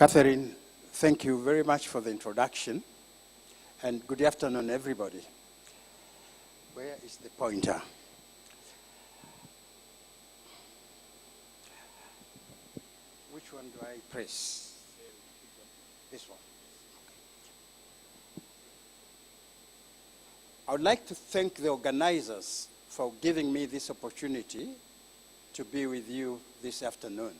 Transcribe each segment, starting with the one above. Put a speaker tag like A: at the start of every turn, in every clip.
A: Catherine, thank you very much for the introduction, and good afternoon, everybody. Where is the pointer? Which one do I press? This one. I would like to thank the organizers for giving me this opportunity to be with you this afternoon.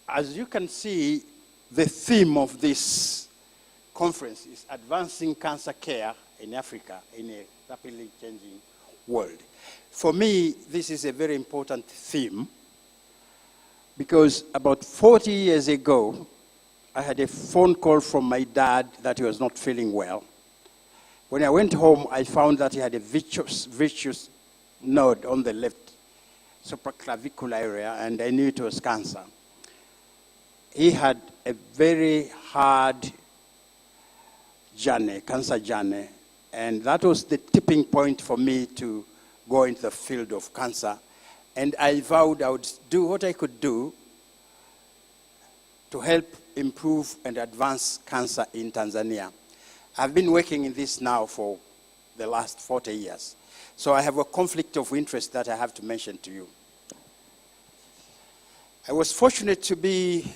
A: As you can see, the theme of this conference is advancing cancer care in Africa in a rapidly changing world. For me, this is a very important theme because about 40 years ago, I had a phone call from my dad that he was not feeling well. When I went home, I found that he had a vicious node on the left supraclavicular area, and I knew it was cancer. He had a very hard journey, cancer journey, and that was the tipping point for me to go into the field of cancer. And I vowed I would do what I could do to help improve and advance cancer in Tanzania. I've been working in this now for the last 40 years. So I have a conflict of interest that I have to mention to you. I was fortunate to be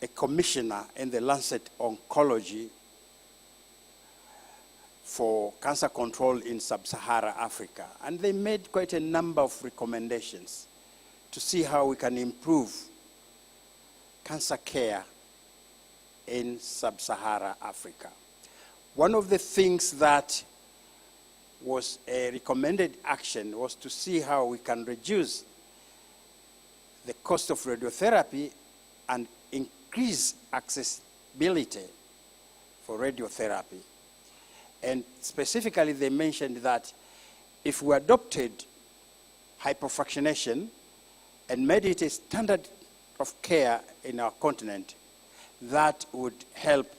A: a commissioner in the Lancet Oncology for cancer control in sub-Saharan Africa. And they made quite a number of recommendations to see how we can improve cancer care in sub-Saharan Africa. One of the things that was a recommended action was to see how we can reduce the cost of radiotherapy and increase accessibility for radiotherapy. And specifically, they mentioned that if we adopted hypofractionation and made it a standard of care in our continent, that would help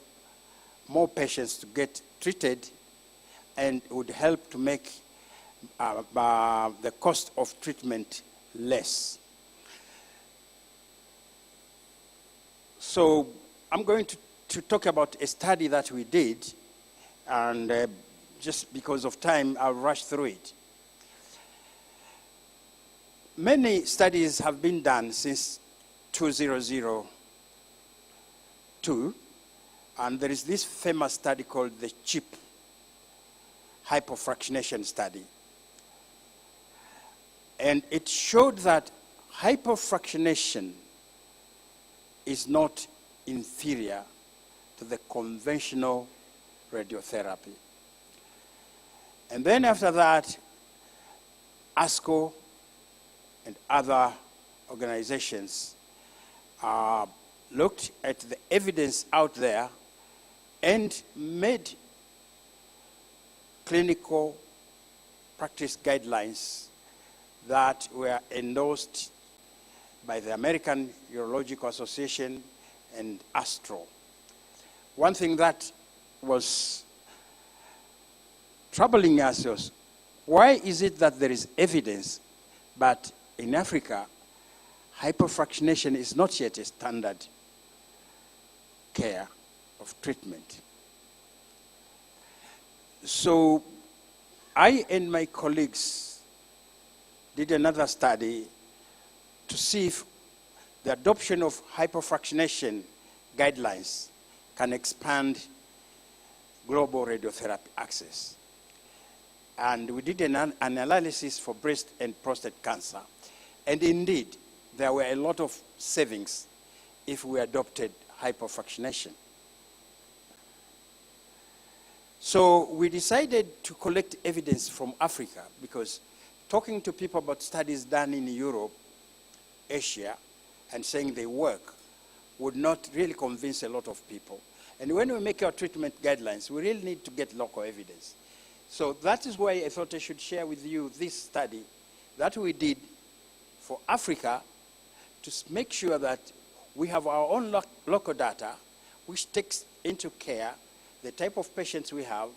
A: more patients to get treated and would help to make the cost of treatment less. So I'm going to talk about a study that we did, and just because of time, I'll rush through it. Many studies have been done since 2002, and there is this famous study called the CHIP hypofractionation study. And it showed that hypofractionation is not inferior to the conventional radiotherapy. And then after that, ASCO and other organizations looked at the evidence out there and made clinical practice guidelines that were endorsed by the American Urological Association and ASTRO. One thing that was troubling us was, why is it that there is evidence, but in Africa, hypofractionation is not yet a standard care of treatment? So I and my colleagues did another study to see if the adoption of hypofractionation guidelines can expand global radiotherapy access. And we did an analysis for breast and prostate cancer. And indeed, there were a lot of savings if we adopted hypofractionation. So we decided to collect evidence from Africa, because talking to people about studies done in Europe, Asia, and saying they work would not really convince a lot of people. And when we make our treatment guidelines, we really need to get local evidence. So that is why I thought I should share with you this study that we did for Africa to make sure that we have our own local data, which takes into care the type of patients we have,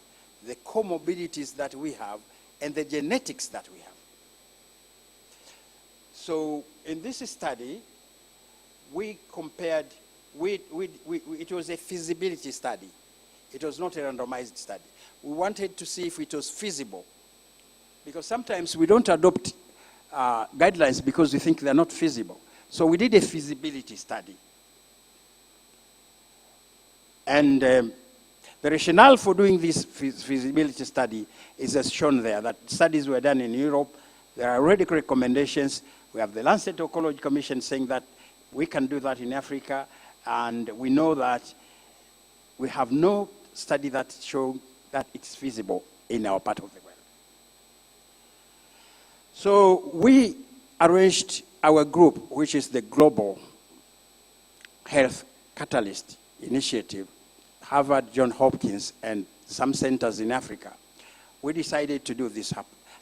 A: the comorbidities that we have, and the genetics that we have. So in this study, we compared, it was a feasibility study. It was not a randomized study. We wanted to see if it was feasible. Because sometimes we don't adopt guidelines because we think they're not feasible. So we did a feasibility study. And the rationale for doing this feasibility study is as shown there, that studies were done in Europe. There are already recommendations. We have the Lancet Oncology Commission saying that we can do that in Africa, and we know that we have no study that shows that it's feasible in our part of the world. So we arranged our group, which is the Global Health Catalyst Initiative, Harvard, Johns Hopkins, and some centers in Africa. We decided to do this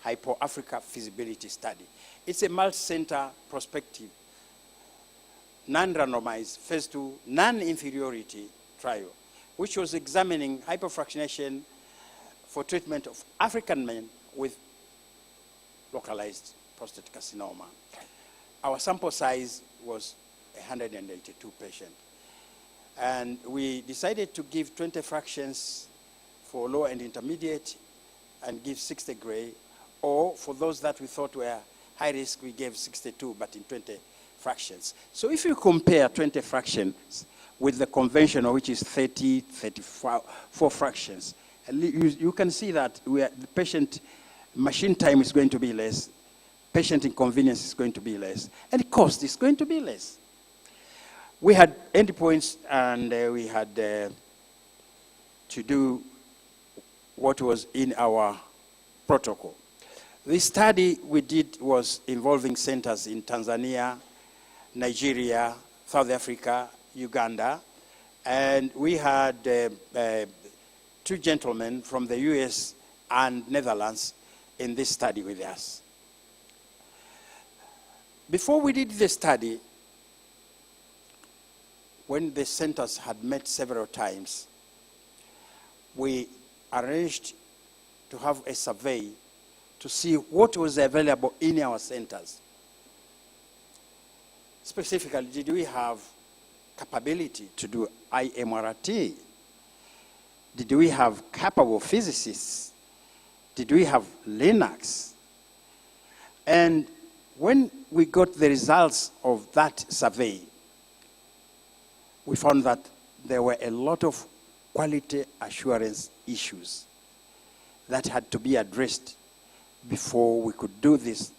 A: Hypo-Africa feasibility study. It's a multi-center prospective, non-randomized, phase 2, non-inferiority trial, which was examining hypofractionation for treatment of African men with localized prostate carcinoma. Our sample size was 182 patients. And we decided to give 20 fractions for low and intermediate and give 60 gray, or for those that we thought were high risk, we gave 62, but in 20 fractions. So if you compare 20 fractions with the conventional, which is 30, 34 fractions, you can see that the patient machine time is going to be less, patient inconvenience is going to be less, and cost is going to be less. We had endpoints, and we had to do what was in our protocol. This study we did was involving centers in Tanzania, Nigeria, South Africa, Uganda, and we had 2 gentlemen from the US and Netherlands in this study with us. Before we did the study, when the centers had met several times, we arranged to have a survey to see what was available in our centers. Specifically, did we have capability to do IMRT? Did we have capable physicists? Did we have Linux? And when we got the results of that survey, we found that there were a lot of quality assurance issues that had to be addressed before we could do this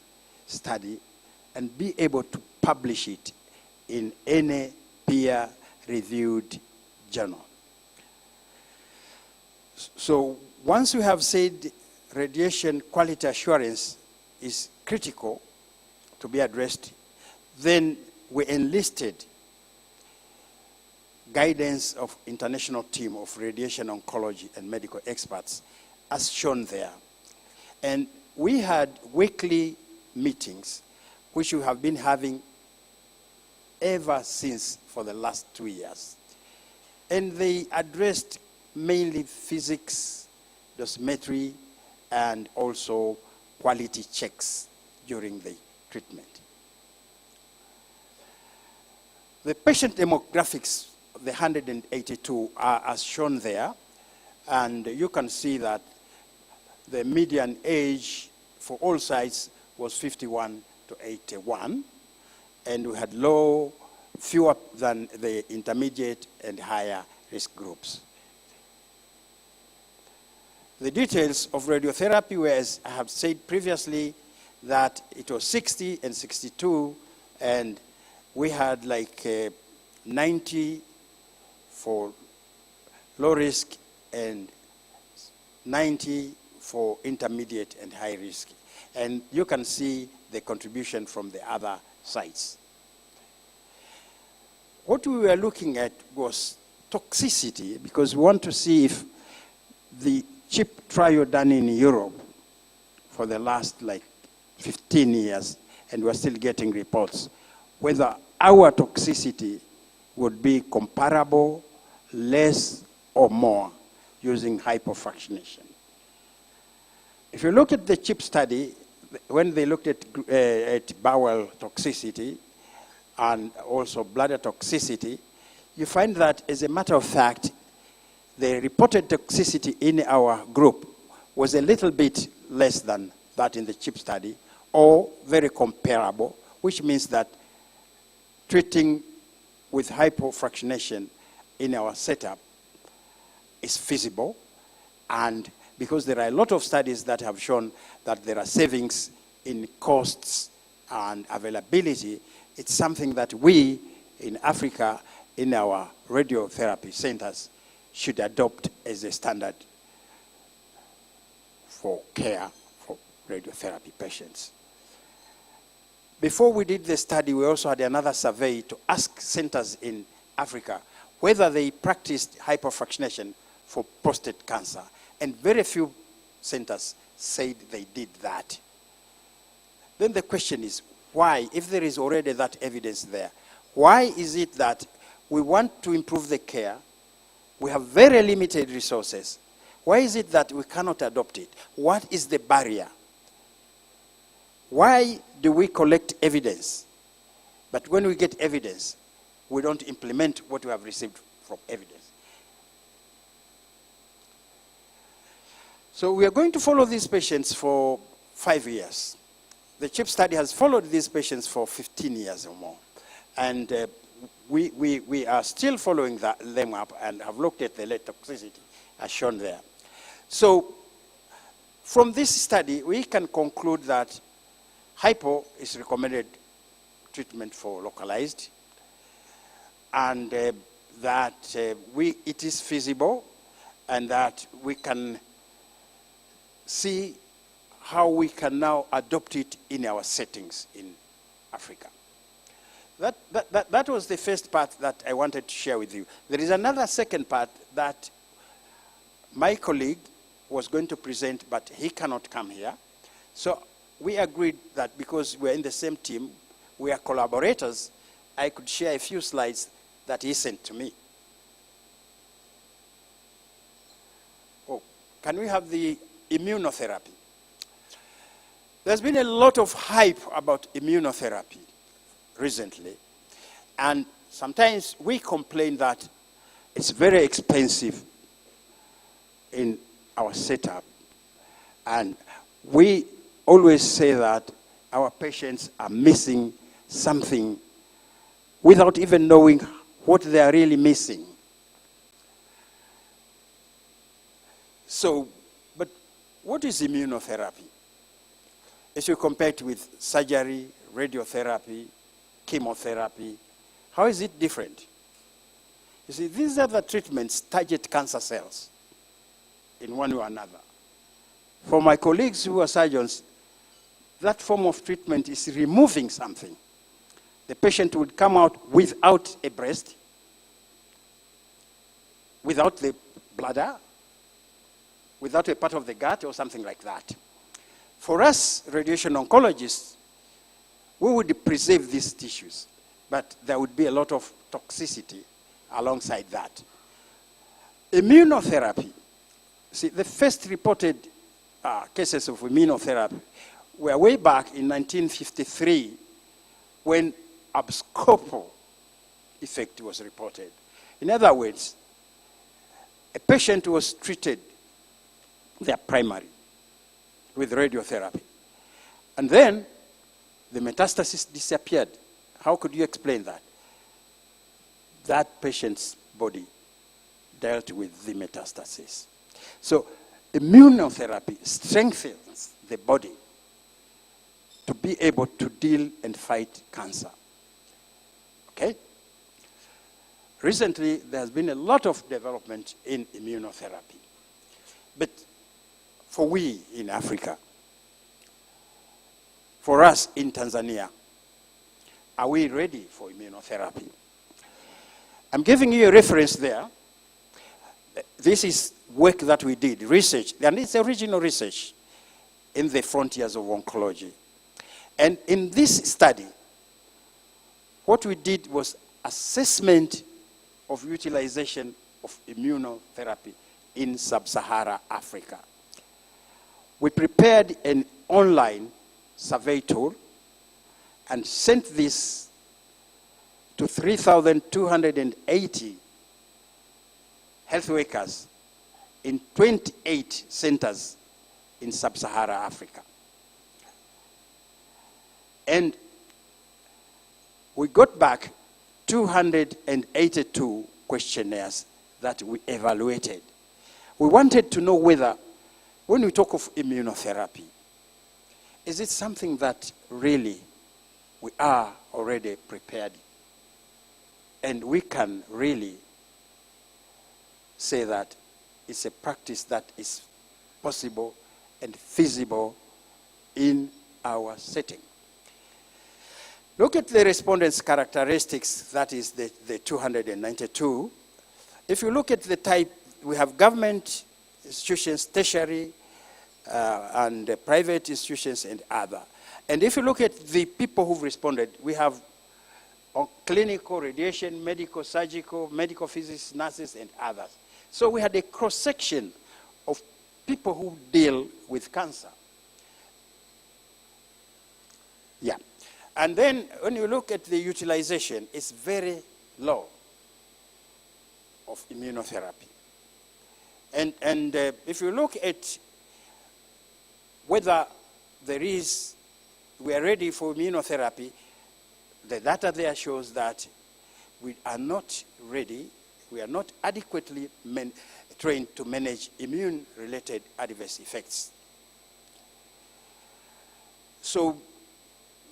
A: study and be able to publish it in any peer-reviewed journal. So once we have said radiation quality assurance is critical to be addressed, then we enlisted guidance of international team of radiation oncology and medical experts, as shown there. And we had weekly meetings, which we have been having ever since for the last 2 years. And they addressed mainly physics, dosimetry, and also quality checks during the treatment. The patient demographics, the 182, are as shown there. And you can see that the median age for all sites was 51 to 81. And we had fewer than the intermediate and higher risk groups. The details of radiotherapy were, as I have said previously, that it was 60 and 62, and we had like 90 for low risk and 90 for intermediate and high risk. And you can see the contribution from the other sites. What we were looking at was toxicity, because we want to see if the CHIP trial done in Europe for the last like 15 years, and we're still getting reports, whether our toxicity would be comparable, less, or more using hypofractionation. If you look at the CHIP study, when they looked at bowel toxicity and also bladder toxicity, you find that, as a matter of fact, the reported toxicity in our group was a little bit less than that in the CHIP study, or very comparable, which means that treating with hypofractionation in our setup is feasible. And because there are a lot of studies that have shown that there are savings in costs and availability, it's something that we in Africa, in our radiotherapy centers, should adopt as a standard for care for radiotherapy patients. Before we did the study, we also had another survey to ask centers in Africa whether they practiced hypofractionation for prostate cancer. And very few centers said they did that. Then the question is, why? If there is already that evidence there, why is it that we want to improve the care, we have very limited resources? Why is it that we cannot adopt it? What is the barrier? Why do we collect evidence, but when we get evidence, we don't implement what we have received from evidence? So we are going to follow these patients for 5 years. The CHIP study has followed these patients for 15 years or more. And we are still following them up and have looked at the lead toxicity as shown there. So from this study, we can conclude that hypo is recommended treatment for localized, and that it is feasible, and that we can see how we can now adopt it in our settings in Africa. That was the first part that I wanted to share with you. There is another second part that my colleague was going to present, but he cannot come here. So we agreed that because we're in the same team, we are collaborators, I could share a few slides that he sent to me. Oh, can we have the immunotherapy? There's been a lot of hype about immunotherapy recently, and sometimes we complain that it's very expensive in our setup, and we always say that our patients are missing something without even knowing what they are really missing. So, but what is immunotherapy? As you compare it with surgery, radiotherapy, chemotherapy, how is it different? You see, these are the treatments target cancer cells in one way or another. For my colleagues who are surgeons, that form of treatment is removing something. The patient would come out without a breast, without the bladder, without a part of the gut or something like that. For us, radiation oncologists, we would preserve these tissues, but there would be a lot of toxicity alongside that. Immunotherapy. See, the first reported cases of immunotherapy were way back in 1953 when abscopal effect was reported. In other words, a patient was treated, their primary, with radiotherapy. And then the metastasis disappeared. How could you explain that? That patient's body dealt with the metastasis. So immunotherapy strengthens the body to be able to deal and fight cancer. Okay? Recently, there has been a lot of development in immunotherapy. But for we in Africa, for us in Tanzania, are we ready for immunotherapy? I'm giving you a reference there. This is work that we did, research, and it's original research in the frontiers of oncology. And in this study, what we did was assessment of utilization of immunotherapy in sub-Saharan Africa. We prepared an online survey tool and sent this to 3,280 health workers in 28 centers in sub-Saharan Africa. And we got back 282 questionnaires that we evaluated. We wanted to know whether, when we talk of immunotherapy, is it something that really we are already prepared and we can really say that it's a practice that is possible and feasible in our setting? Look at the respondents' characteristics, that is the 292. If you look at the type, we have government institutions, tertiary, and private institutions and other. And if you look at the people who've responded, we have clinical, radiation, medical, surgical, medical physicists, nurses, and others. So we had a cross-section of people who deal with cancer. Yeah. And then when you look at the utilization, it's very low of immunotherapy. And if you look at whether we are ready for immunotherapy, the data there shows that we are not ready, we are not adequately trained to manage immune-related adverse effects. So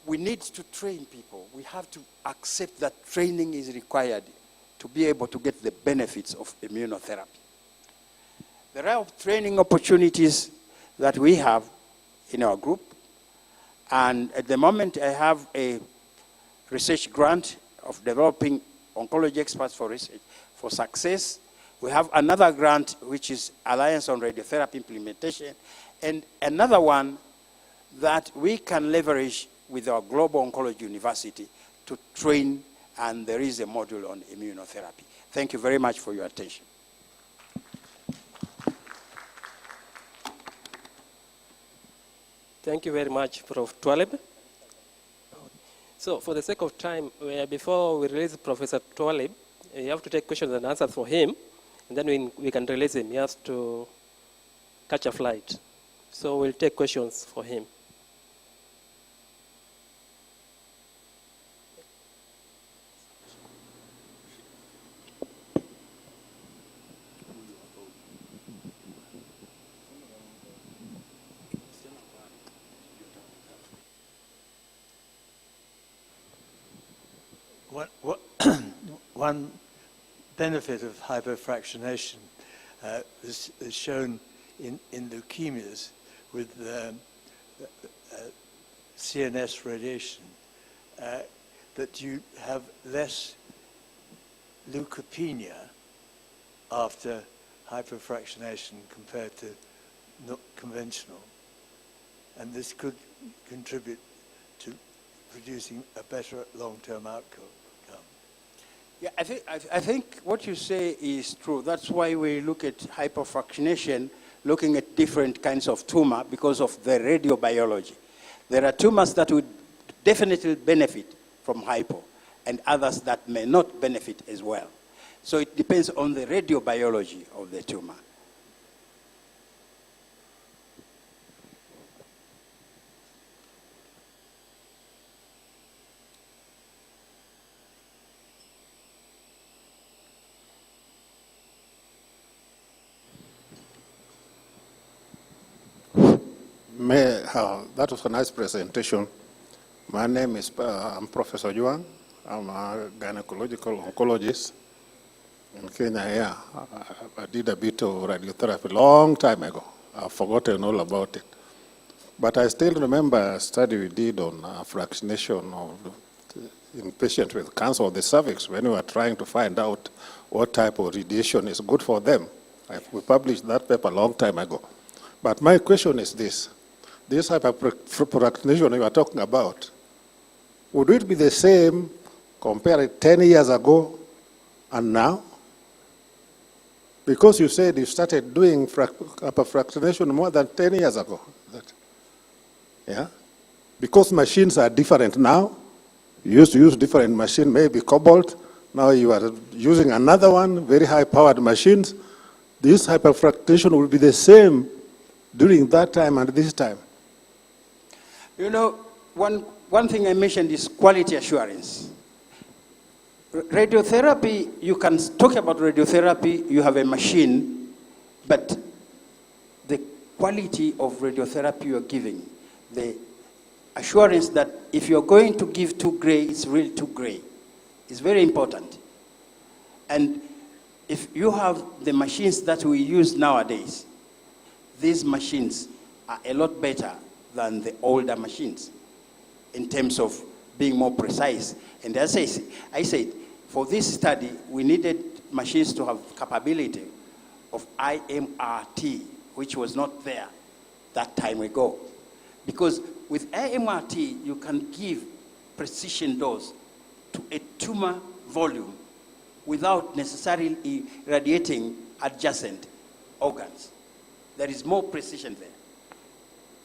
A: we need to train people. We have to accept that training is required to be able to get the benefits of immunotherapy. There are training opportunities that we have in our group, and at the moment I have a research grant of developing oncology experts for research for success. We have another grant which is Alliance on Radiotherapy Implementation, and another one that we can leverage with our Global Oncology University to train, and there is a module on immunotherapy. Thank you very much for your attention.
B: Thank you very much, Prof. Twaleb. So for the sake of time, before we release Professor Twaleb, you have to take questions and answers for him, and then we can release him. He has to catch a flight. So we'll take questions for him.
C: One benefit of hypofractionation is shown in leukemias with CNS radiation, that you have less leukopenia after hypofractionation compared to not conventional. And this could contribute to producing a better long-term outcome.
A: Yeah, I think what you say is true. That's why we look at hypofractionation, looking at different kinds of tumor because of the radiobiology. There are tumors that would definitely benefit from hypo, and others that may not benefit as well. So it depends on the radiobiology of the tumor.
D: That was a nice presentation. My name is I'm Professor Yuan. I'm a gynecological oncologist in Kenya here. I did a bit of radiotherapy a long time ago. I've forgotten all about it. But I still remember a study we did on fractionation in patients with cancer of the cervix when we were trying to find out what type of radiation is good for them. We published that paper a long time ago. But my question is this type of fractionation you are talking about, would it be the same compared 10 years ago and now? Because you said you started doing fractionation more than 10 years ago. Yeah? because machines are different now. You used to use different machine, maybe cobalt. Now you are using another one, very high-powered machines. This hyperfractation will be the same during that time and this time.
A: You know, one thing I mentioned is quality assurance. Radiotherapy, you can talk about radiotherapy, you have a machine, but the quality of radiotherapy you're giving, the assurance that if you're going to give 2 gray, it's really 2 gray, is very important. And if you have the machines that we use nowadays, these machines are a lot better than the older machines in terms of being more precise. And as I said, for this study, we needed machines to have capability of IMRT, which was not there that time ago. Because with IMRT, you can give precision dose to a tumor volume without necessarily irradiating adjacent organs. There is more precision there.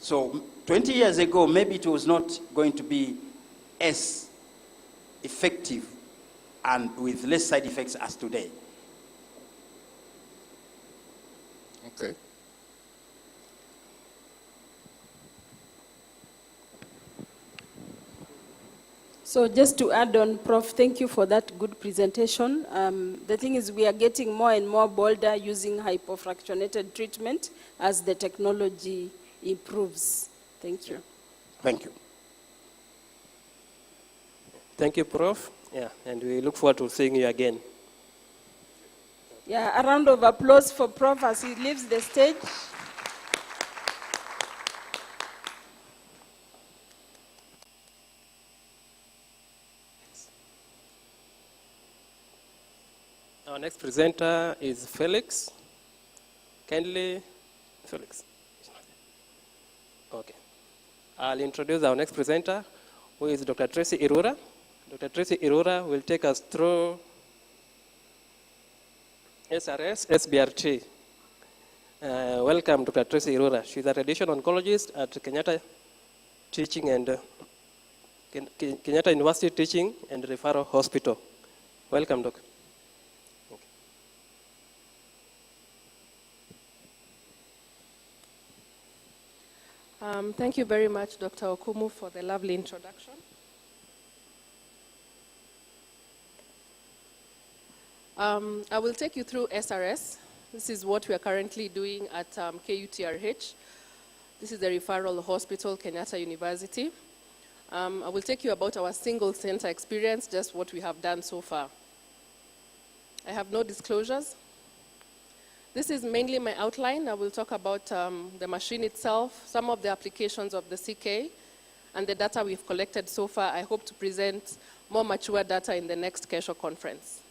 A: So 20 years ago, maybe it was not going to be as effective and with less side effects as today.
D: Okay.
E: So just to add on, Prof, thank you for that good presentation. The thing is we are getting more and more bolder using hypofractionated treatment as the technology improves. Thank you.
A: Thank you.
B: Thank you, Prof. Yeah, and we look forward to seeing you again.
E: Yeah, a round of applause for Prof as he leaves the stage.
B: Our next presenter is Felix. Kindly, Felix. Okay. I'll introduce our next presenter, who is Dr. Tracy Irura. Dr. Tracy Irura will take us through SRS, SBRT. Welcome, Dr. Tracy Irura. She's a radiation oncologist at Kenyatta Teaching and Kenyatta University Teaching and Referral Hospital. Welcome, Doc.
F: Thank you very much, Dr. Okumu, for the lovely introduction. I will take you through SRS. This is what we are currently doing at KUTRH. This is the referral hospital, Kenyatta University. I will take you about our single center experience, just what we have done so far. I have no disclosures. This is mainly my outline. I will talk about the machine itself, some of the applications of the CK, and the data we've collected so far. I hope to present more mature data in the next KICC conference.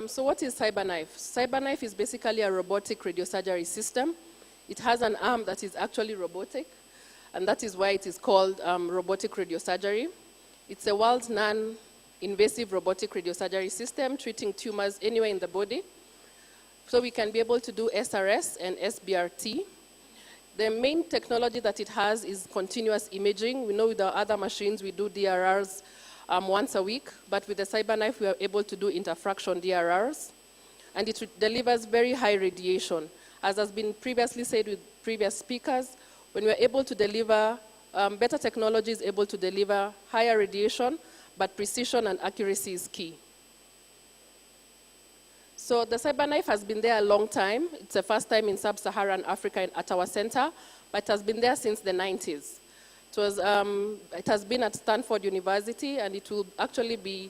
F: So what is CyberKnife? CyberKnife is basically a robotic radiosurgery system. It has an arm that is actually robotic, and that is why it is called robotic radiosurgery. It's a world's non-invasive robotic radiosurgery system treating tumors anywhere in the body. So we can be able to do SRS and SBRT. The main technology that it has is continuous imaging. We know with our other machines we do DRRs once a week, but with the CyberKnife we are able to do interfraction DRRs, and it delivers very high radiation. As has been previously said with previous speakers, when we're able to deliver, better technology is able to deliver higher radiation, but precision and accuracy is key. So the CyberKnife has been there a long time. It's the first time in sub-Saharan Africa at our center, but it has been there since the 90s. It has been at Stanford University, and it will actually be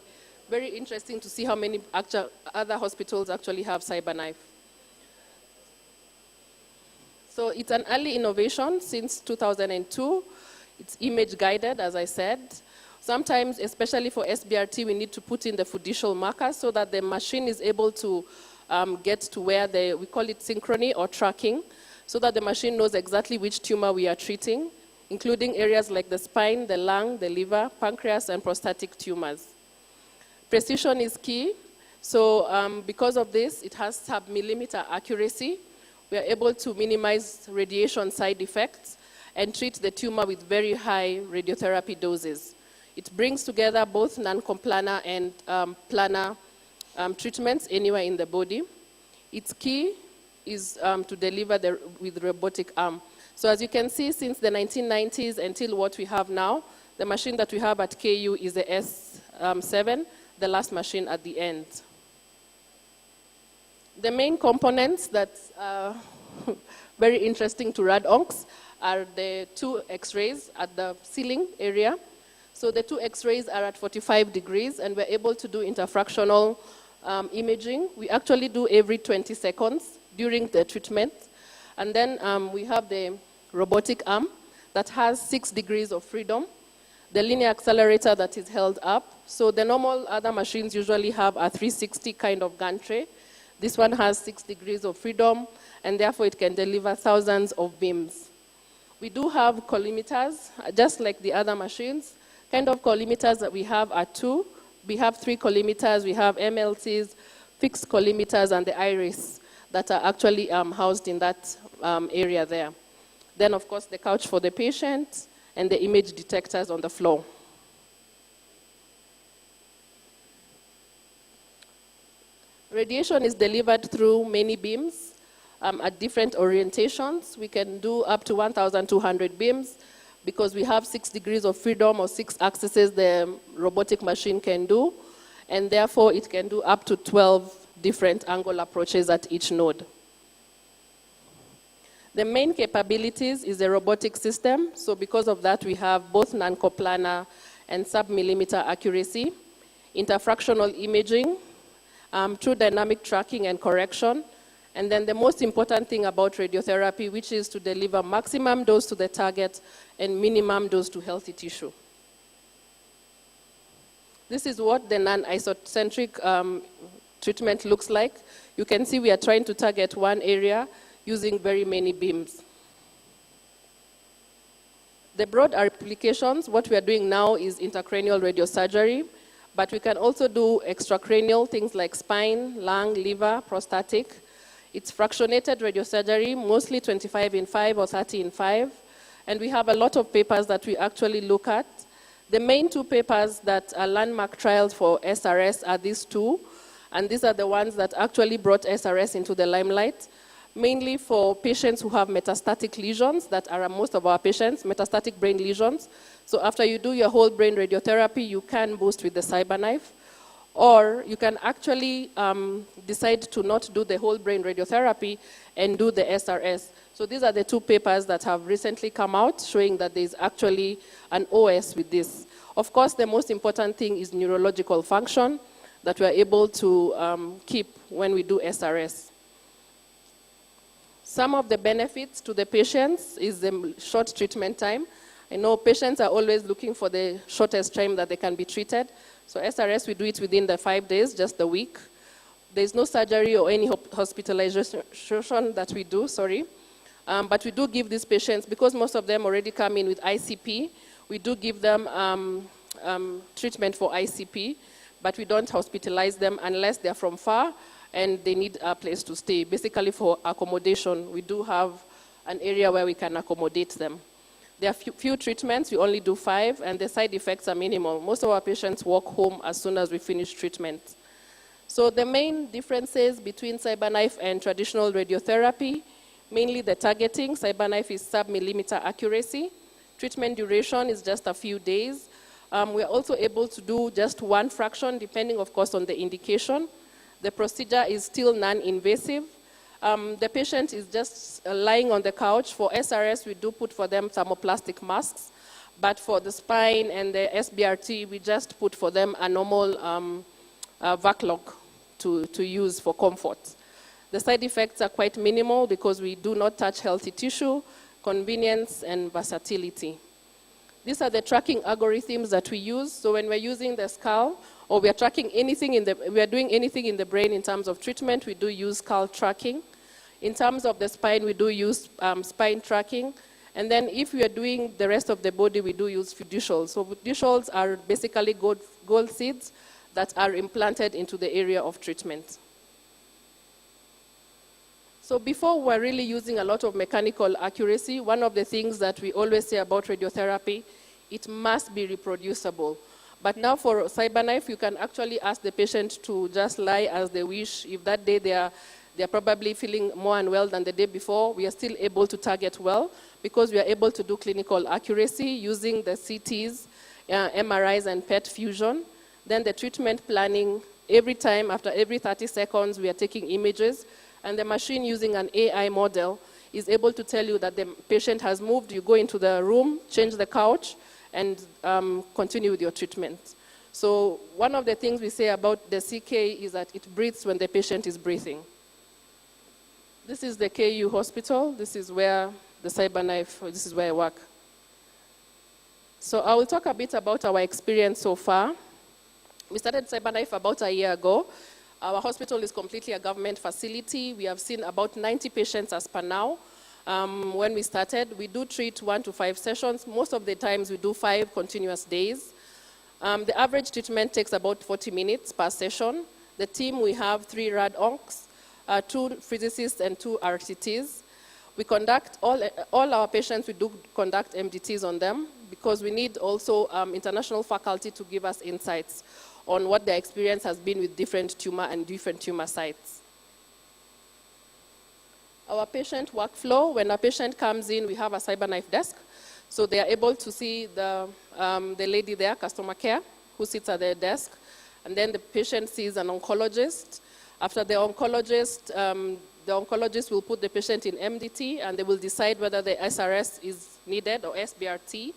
F: very interesting to see how many other hospitals actually have CyberKnife. So it's an early innovation since 2002. It's image guided, as I said. Sometimes, especially for SBRT, we need to put in the fiducial markers so that the machine is able to get to where we call it synchrony or tracking, so that the machine knows exactly which tumor we are treating, including areas like the spine, the lung, the liver, pancreas, and prostatic tumors. Precision is key. So because of this, it has sub-millimeter accuracy. We are able to minimize radiation side effects and treat the tumor with very high radiotherapy doses. It brings together both non-complanar and planar treatments anywhere in the body. Its key is to deliver with robotic arm. So as you can see, since the 1990s until what we have now, the machine that we have at KU is the S7, the last machine at the end. The main components that are very interesting to rad-oncs are the two X-rays at the ceiling area. So the two X-rays are at 45 degrees, and we're able to do interfractional imaging. We actually do every 20 seconds during the treatment. And then we have the robotic arm that has 6 degrees of freedom, the linear accelerator that is held up. So the normal other machines usually have a 360 kind of gantry. This one has 6 degrees of freedom, and therefore it can deliver thousands of beams. We do have collimators, just like the other machines. Kind of collimators that we have are two. We have 3 collimators. We have MLCs, fixed collimators, and the iris that are actually housed in that area there. Then, of course, the couch for the patient and the image detectors on the floor. Radiation is delivered through many beams at different orientations. We can do up to 1,200 beams because we have 6 degrees of freedom or 6 axes the robotic machine can do, and therefore it can do up to 12 different angle approaches at each node. The main capabilities is a robotic system, so because of that we have both non-coplanar and sub-millimeter accuracy, interfractional imaging, true dynamic tracking and correction, and then the most important thing about radiotherapy, which is to deliver maximum dose to the target and minimum dose to healthy tissue. This is what the non-isocentric treatment looks like. You can see we are trying to target one area using very many beams. The broad applications, what we are doing now is intracranial radiosurgery, but we can also do extracranial things like spine, lung, liver, prostatic. It's fractionated radiosurgery, mostly 25 in 5 or 30 in 5. And we have a lot of papers that we actually look at. The main 2 papers that are landmark trials for SRS are these 2. And these are the ones that actually brought SRS into the limelight, mainly for patients who have metastatic lesions that are most of our patients, metastatic brain lesions. So after you do your whole brain radiotherapy, you can boost with the CyberKnife. Or you can actually decide to not do the whole brain radiotherapy and do the SRS. So these are the 2 papers that have recently come out showing that there's actually an OS with this. Of course, the most important thing is neurological function that we are able to keep when we do SRS. Some of the benefits to the patients is the short treatment time. I know patients are always looking for the shortest time that they can be treated. So SRS, we do it within the 5 days, just a week. There's no surgery or any hospitalization that we do, but we do give these patients, because most of them already come in with ICP, we do give them treatment for ICP, but we don't hospitalize them unless they're from far and they need a place to stay. Basically for accommodation, we do have an area where we can accommodate them. There are few treatments, we only do 5, and the side effects are minimal. Most of our patients walk home as soon as we finish treatment. So the main differences between CyberKnife and traditional radiotherapy, mainly the targeting. CyberKnife is sub-millimeter accuracy. Treatment duration is just a few days. We're also able to do just 1 fraction, depending, of course, on the indication. The procedure is still non-invasive. The patient is just lying on the couch. For SRS, we do put for them thermoplastic masks. But for the spine and the SBRT, we just put for them a normal backlog to use for comfort. The side effects are quite minimal because we do not touch healthy tissue, convenience, and versatility. These are the tracking algorithms that we use. So when we're using the skull, or we are tracking anything we are doing anything in the brain in terms of treatment, we do use skull tracking. In terms of the spine, we do use spine tracking. And then if we are doing the rest of the body, we do use fiducials. So fiducials are basically gold seeds that are implanted into the area of treatment. So before we were really using a lot of mechanical accuracy, one of the things that we always say about radiotherapy, it must be reproducible. But now for CyberKnife, you can actually ask the patient to just lie as they wish. If that day they're probably feeling more unwell than the day before, we are still able to target well because we are able to do clinical accuracy using the CTs, MRIs, and PET fusion. Then the treatment planning, every time, after every 30 seconds, we are taking images. And the machine, using an AI model, is able to tell you that the patient has moved. You go into the room, change the couch, and continue with your treatment. So one of the things we say about the CK is that it breathes when the patient is breathing. This is the KU hospital. This is where the CyberKnife, this is where I work. So I will talk a bit about our experience so far. We started CyberKnife about a year ago. Our hospital is completely a government facility. We have seen about 90 patients as per now. When we started, we do treat 1 to 5 sessions. Most of the times we do 5 continuous days. The average treatment takes about 40 minutes per session. The team, we have 3 rad oncs, 2 physicists, and 2 RCTs. We conduct all our patients, we do conduct MDTs on them because we need also international faculty to give us insights on what their experience has been with different tumor and different tumor sites. Our patient workflow, when a patient comes in, we have a CyberKnife desk. So they are able to see the lady there, customer care, who sits at their desk. And then the patient sees an oncologist. After the oncologist will put the patient in MDT, and they will decide whether the SRS is needed or SBRT.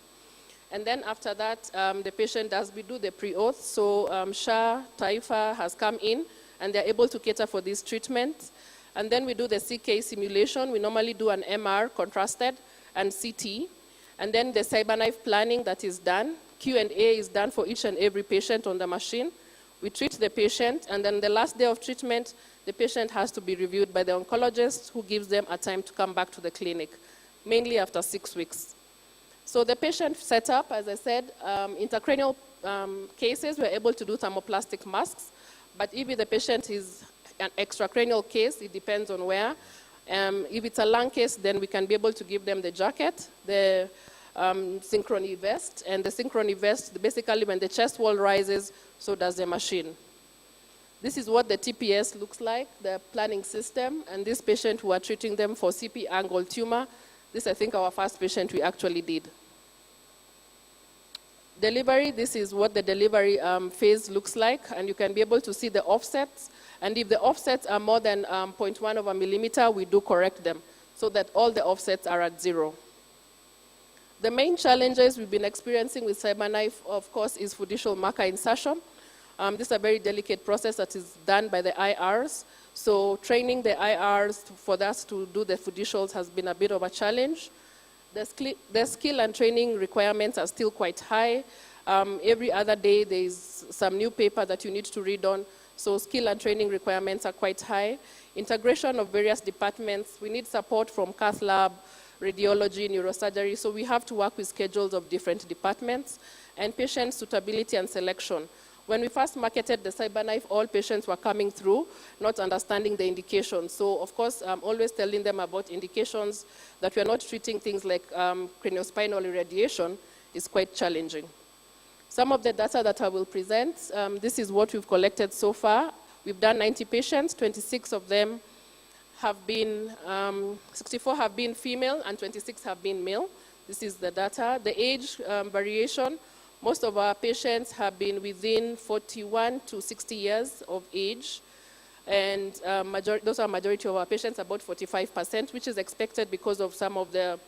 F: And then after that, the patient does do the pre-auth. So SHA, Taifa has come in, and they're able to cater for this treatment. And then we do the CK simulation. We normally do an MR, contrasted, and CT. And then the CyberKnife planning that is done. Q&A is done for each and every patient on the machine. We treat the patient, and then the last day of treatment, the patient has to be reviewed by the oncologist, who gives them a time to come back to the clinic, mainly after 6 weeks. So the patient setup, as I said, intracranial cases, we're able to do thermoplastic masks. But if the patient is an extracranial case, it depends on where. If it's a lung case, then we can be able to give them the jacket, the synchrony vest. And the synchrony vest, basically when the chest wall rises, so does the machine. This is what the TPS looks like, the planning system. And this patient, who are treating them for CP angle tumor, this, I think, our first patient we actually did. Delivery, this is what the delivery phase looks like, and you can be able to see the offsets. And if the offsets are more than 0.1 of a millimeter, we do correct them so that all the offsets are at 0. The main challenges we've been experiencing with CyberKnife, of course, is fiducial marker insertion. This is a very delicate process that is done by the IRs. So training the IRs for us to do the fiducials has been a bit of a challenge. The skill and training requirements are still quite high. Every other day there is some new paper that you need to read on. So skill and training requirements are quite high. Integration of various departments. We need support from cath lab, radiology, neurosurgery. So we have to work with schedules of different departments. And patient suitability and selection. When we first marketed the CyberKnife, all patients were coming through, not understanding the indications. So, of course, I'm always telling them about indications, that we are not treating things like craniospinal irradiation is quite challenging. Some of the data that I will present, this is what we've collected so far. We've done 90 patients, 26 of them have been, 64 have been female and 26 have been male. This is the data. The age variation, most of our patients have been within 41 to 60 years of age. And those are majority of our patients, about 45%, which is expected because of some of the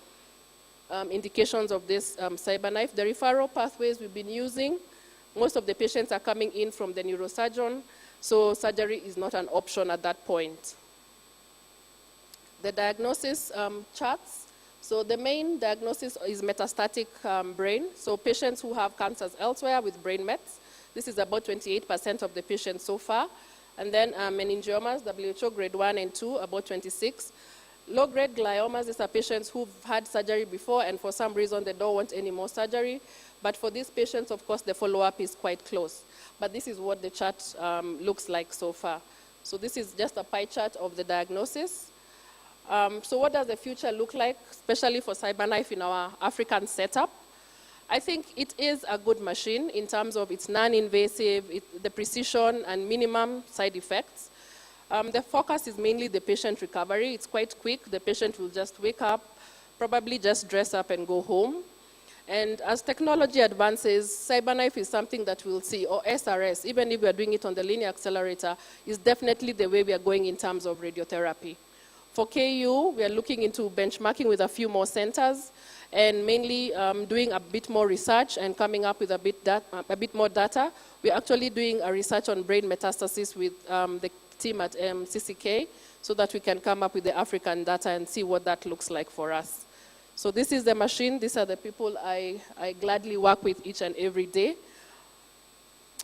F: indications of this CyberKnife. The referral pathways we've been using, most of the patients are coming in from the neurosurgeon, so surgery is not an option at that point. The diagnosis charts. So the main diagnosis is metastatic brain. So patients who have cancers elsewhere with brain mets. This is about 28% of the patients so far. And then meningiomas, WHO grade 1 and 2, about 26. Low-grade gliomas, these are patients who've had surgery before and for some reason they don't want any more surgery. But for these patients, of course, the follow-up is quite close. But this is what the chart looks like so far. So this is just a pie chart of the diagnosis. So what does the future look like, especially for CyberKnife in our African setup? I think it is a good machine in terms of its non-invasive, the precision and minimum side effects. The focus is mainly the patient recovery. It's quite quick. The patient will just wake up, probably just dress up and go home. And as technology advances, CyberKnife is something that we'll see, or SRS, even if we are doing it on the linear accelerator, is definitely the way we are going in terms of radiotherapy. For KU, we are looking into benchmarking with a few more centers and mainly doing a bit more research and coming up with a bit more data. We're actually doing a research on brain metastasis with the team at KICC so that we can come up with the African data and see what that looks like for us. So this is the machine. These are the people I gladly work with each and every day.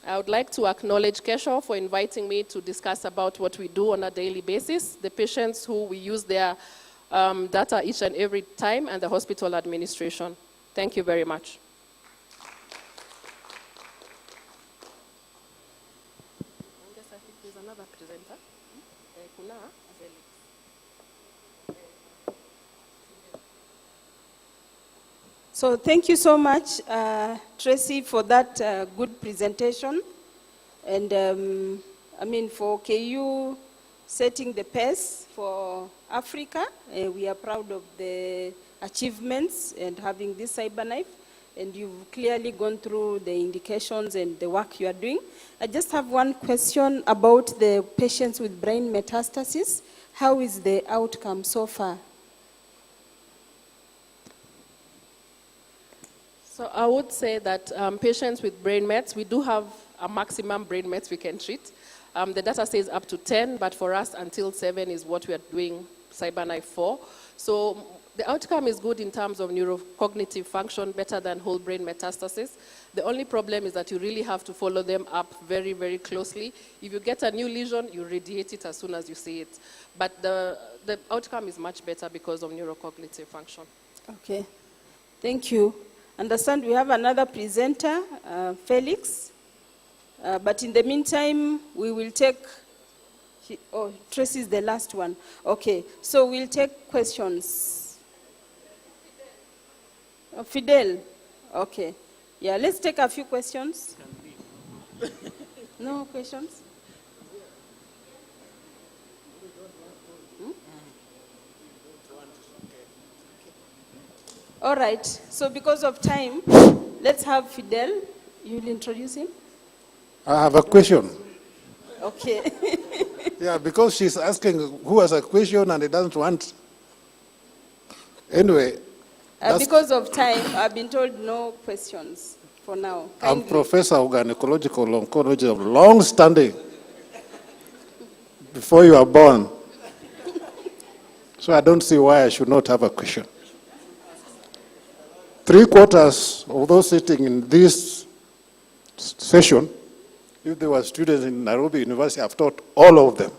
F: I would like to acknowledge Kesho for inviting me to discuss about what we do on a daily basis, the patients who we use their data each and every time, and the hospital administration. Thank you very much. I guess I think there's another presenter.
E: So thank you so much, Tracy, for that good presentation. And I mean, for KU setting the pace for Africa, we are proud of the achievements and having this CyberKnife. And you've clearly gone through the indications and the work you are doing. I just have one question about the patients with brain metastasis. How is the outcome so far?
F: So I would say that patients with brain mets, we do have a maximum brain mets we can treat. The data says up to 10, but for us until 7 is what we are doing CyberKnife for. So the outcome is good in terms of neurocognitive function, better than whole brain metastasis. The only problem is that you really have to follow them up very, very closely. If you get a new lesion, you radiate it as soon as you see it. But the outcome is much better because of neurocognitive function.
E: Okay, thank you. Understand we have another presenter, Felix. But in the meantime, we will take, Tracy is the last one. Okay, so we'll take questions. Fidel, okay. Yeah, let's take a few questions. No questions? All right, so because of time, let's have Fidel. You'll introduce him?
D: I have a question.
E: Okay.
D: Yeah, because she's asking who has a question and he doesn't want. Anyway.
E: Because of time, I've been told no questions for now.
D: I'm professor of gynecological oncology of long standing. Before you are born. So I don't see why I should not have a question. 3/4 of those sitting in this session, if there were students in Nairobi University, I've taught all of them.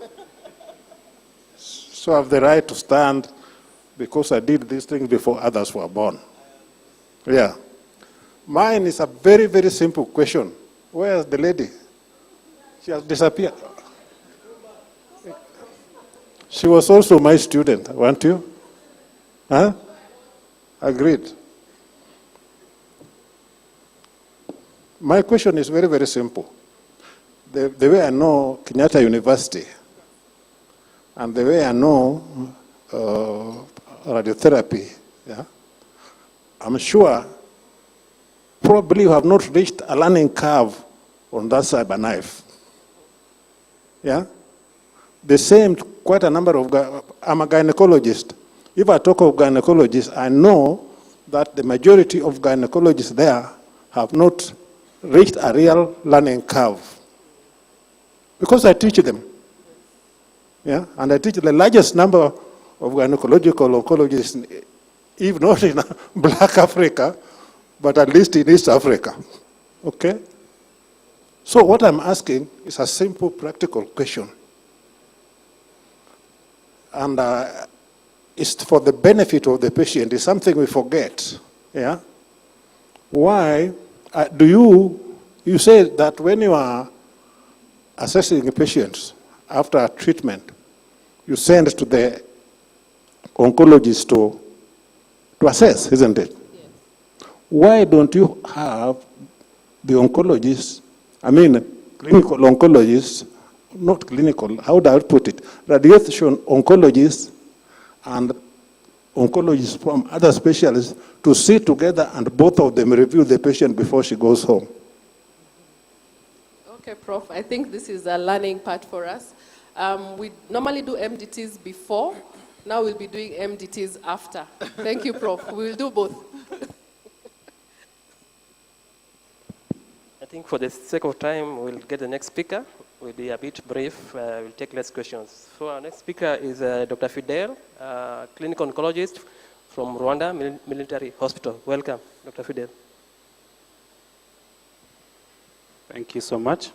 D: So I have the right to stand because I did these things before others were born. Yeah. Mine is a very, very simple question. Where is the lady? She has disappeared. She was also my student, weren't you? Huh? Agreed. My question is very, very simple. The way I know Kenyatta University and the way I know radiotherapy, yeah, I'm sure probably you have not reached a learning curve on that CyberKnife. Yeah? The same, quite a number of, I'm a gynecologist. If I talk of gynecologists, I know that the majority of gynecologists there have not reached a real learning curve. Because I teach them. Yeah? And I teach the largest number of gynecological oncologists, if not in Black Africa, but at least in East Africa. Okay? So what I'm asking is a simple, practical question. And it's for the benefit of the patient. It's something we forget. Yeah? Why you say that when you are assessing patients after treatment, you send to the oncologist to assess, isn't it?
F: Yes.
D: Why don't you have the oncologists, clinical oncologists, not clinical, how do I put it? Radiation oncologists and oncologists from other specialists to sit together and both of them review the patient before she goes home.
F: Okay, Prof. I think this is a learning part for us. We normally do MDTs before. Now we'll be doing MDTs after. Thank you, Prof. We will do both.
B: I think for the sake of time, we'll get the next speaker. We'll be a bit brief. We'll take less questions. So our next speaker is Dr. Fidel, clinical oncologist from Rwanda Military Hospital. Welcome, Dr. Fidel.
G: Thank you so much.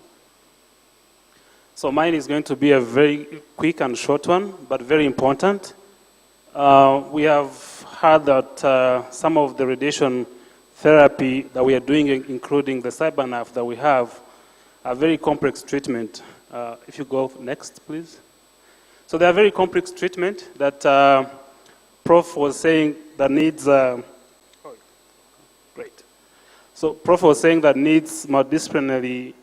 G: So mine is going to be a very quick and short one, but very important. We have heard that some of the radiation therapy that we are doing, including the cyberknife that we have, are very complex treatment. If you go next, please. So they are very complex treatment that Prof was saying that needs, great. So Prof was saying that needs multidisciplinary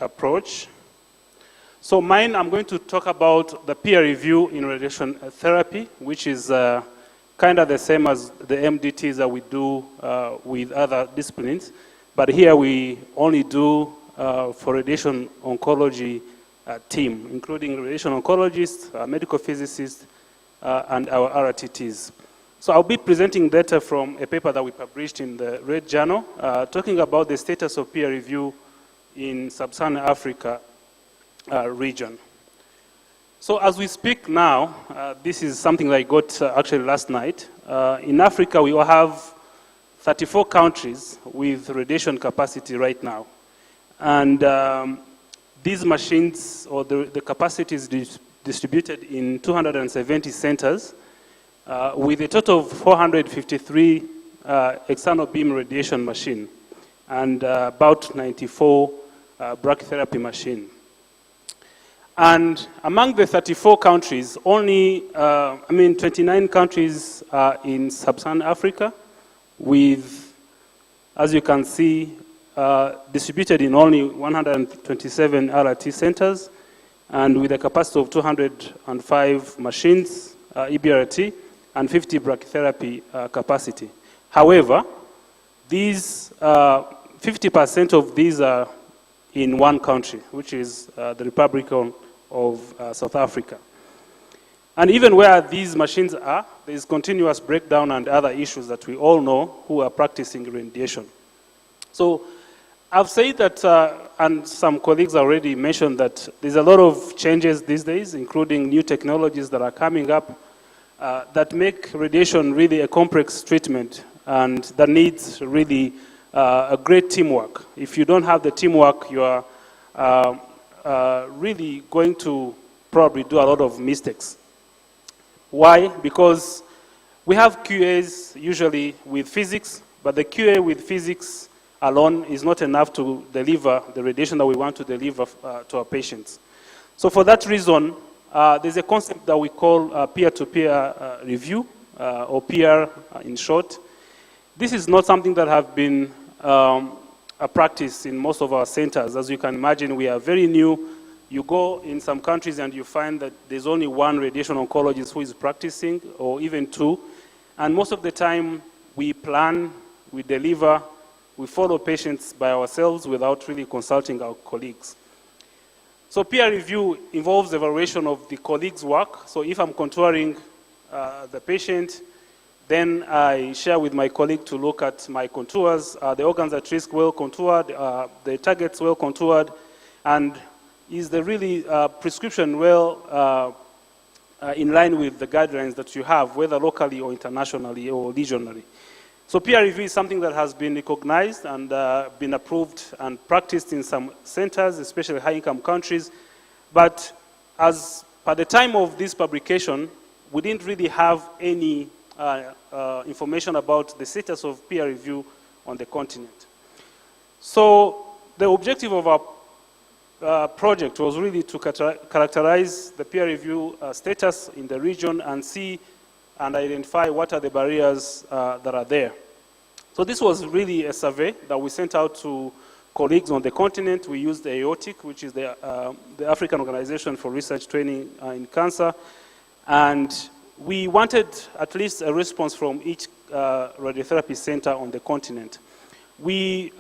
G: approach. So mine, I'm going to talk about the peer review in radiation therapy, which is kind of the same as the MDTs that we do with other disciplines. But here we only do for radiation oncology team, including radiation oncologists, medical physicists, and our RTTs. So I'll be presenting data from a paper that we published in the Red Journal, talking about the status of peer review in Sub-Saharan Africa region. So as we speak now, this is something that I got actually last night. In Africa, we all have 34 countries with radiation capacity right now. And these machines, or the capacity is distributed in 270 centers with a total of 453 external beam radiation machine and about 94 brachytherapy machine. And among the 34 countries, only, 29 countries are in Sub-Saharan Africa with, as you can see, distributed in only 127 RT centers and with a capacity of 205 machines, EBRT, and 50 brachytherapy capacity. However, these 50% of these are in one country, which is the Republic of South Africa. And even where these machines are, there is continuous breakdown and other issues that we all know who are practicing radiation. So I've said that, and some colleagues already mentioned that there's a lot of changes these days, including new technologies that are coming up that make radiation really a complex treatment and that needs really a great teamwork. If you don't have the teamwork, you are really going to probably do a lot of mistakes. Why? Because we have QAs usually with physics, but the QA with physics alone is not enough to deliver the radiation that we want to deliver to our patients. So for that reason, there's a concept that we call peer-to-peer review, or peer in short. This is not something that have been a practice in most of our centers. As you can imagine, we are very new. You go in some countries and you find that there's only one radiation oncologist who is practicing, or even two. And most of the time, we plan, we deliver, we follow patients by ourselves without really consulting our colleagues. So peer review involves evaluation of the colleague's work. So if I'm contouring the patient, then I share with my colleague to look at my contours. The organs at risk well contoured, the targets well contoured, and is the really prescription well in line with the guidelines that you have, whether locally or internationally or regionally. So peer review is something that has been recognized and been approved and practiced in some centers, especially high-income countries. But as by the time of this publication, we didn't really have any information about the status of peer review on the continent. So the objective of our project was really to characterize the peer review status in the region and see and identify what are the barriers that are there. So this was really a survey that we sent out to colleagues on the continent. We used the AOTIC, which is the African Organization for Research Training in Cancer, and we wanted at least a response from each radiotherapy center on the continent. We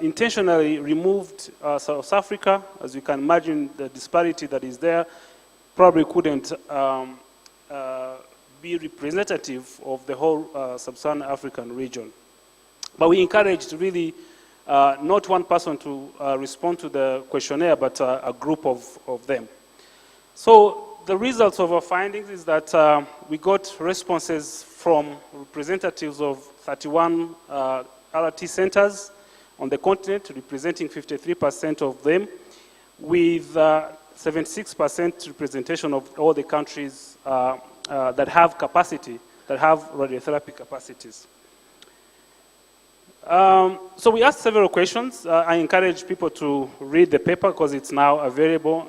G: intentionally removed South Africa. As you can imagine, the disparity that is there probably couldn't be representative of the whole sub-Saharan African region. But we encouraged really not one person to respond to the questionnaire, but a group of them. So the results of our findings is that we got responses from representatives of 31 RT centers on the continent, representing 53% of them, with 76% representation of all the countries that have capacity, that have radiotherapy capacities. So we asked several questions. I encourage people to read the paper because it's now available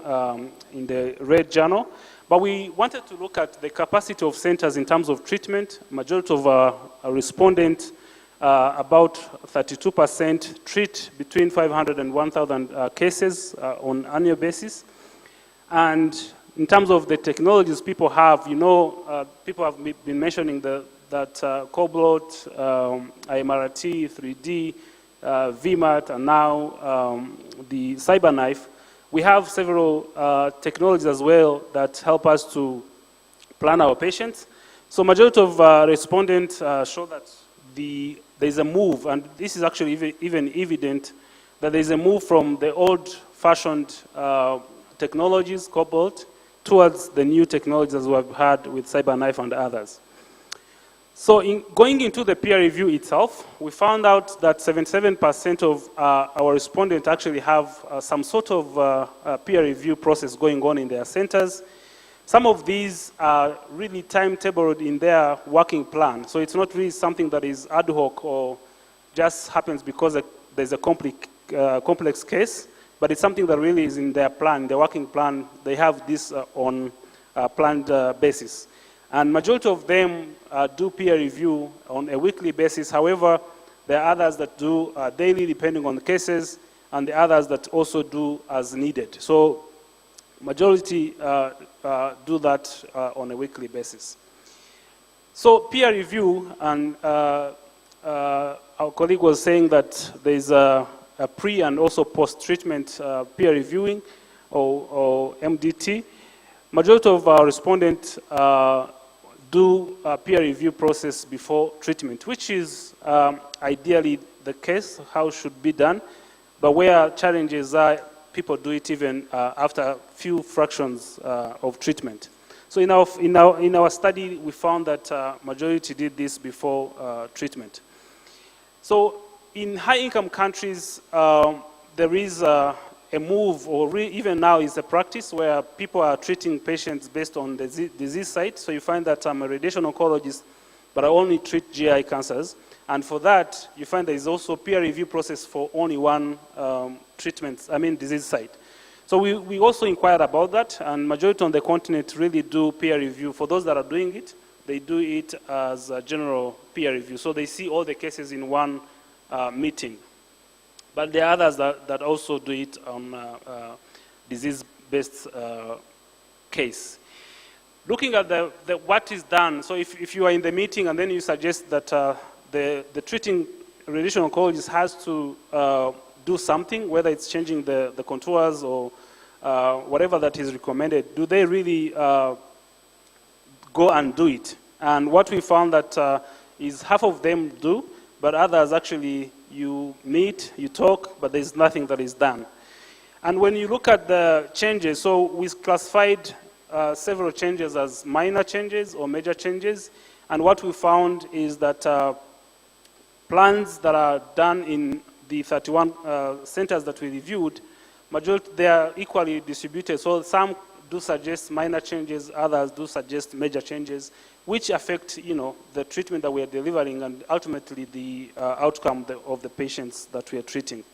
G: in the Red Journal. But we wanted to look at the capacity of centers in terms of treatment. Majority of our respondents, about 32%, treat between 500 and 1,000 cases on an annual basis. And in terms of the technologies people have, you know, people have been mentioning that Cobalt, IMRT, 3D, VMAT, and now the CyberKnife. We have several technologies as well that help us to plan our patients. So majority of respondents show that there's a move, and this is actually even evident, that there's a move from the old-fashioned technologies, Cobalt, towards the new technologies we have had with CyberKnife and others. So going into the peer review itself, we found out that 77% of our respondents actually have some sort of peer review process going on in their centers. Some of these are really timetabled in their working plan. So it's not really something that is ad hoc or just happens because there's a complex case, but it's something that really is in their plan, their working plan. They have this on a planned basis. And majority of them do peer review on a weekly basis. However, there are others that do daily, depending on the cases, and the others that also do as needed. So majority do that on a weekly basis. So peer review, and our colleague was saying that there's a pre and also post-treatment peer reviewing, or MDT. Majority of our respondents do a peer review process before treatment, which is ideally the case, how it should be done, but where challenges are, people do it even after a few fractions of treatment. So in our study, we found that majority did this before treatment. So in high-income countries, there is a move, or even now is a practice where people are treating patients based on the disease site. So you find that I'm a radiation oncologist, but I only treat GI cancers. And for that, you find there is also peer review process for only one disease site. So we also inquired about that, and majority on the continent really do peer review. For those that are doing it, they do it as a general peer review. So they see all the cases in one meeting. But there are others that also do it on disease-based case. Looking at what is done, so if you are in the meeting and then you suggest that the treating radiation oncologist has to do something, whether it's changing the contours or whatever that is recommended, do they really go and do it? And what we found that is half of them do, but others actually, you meet, you talk, but there's nothing that is done. And when you look at the changes, so we classified several changes as minor changes or major changes, and what we found is that plans that are done in the 31 centers that we reviewed, majority, they are equally distributed. So some do suggest minor changes, others do suggest major changes, which affect, the treatment that we are delivering and ultimately the outcome of the patients that we are treating.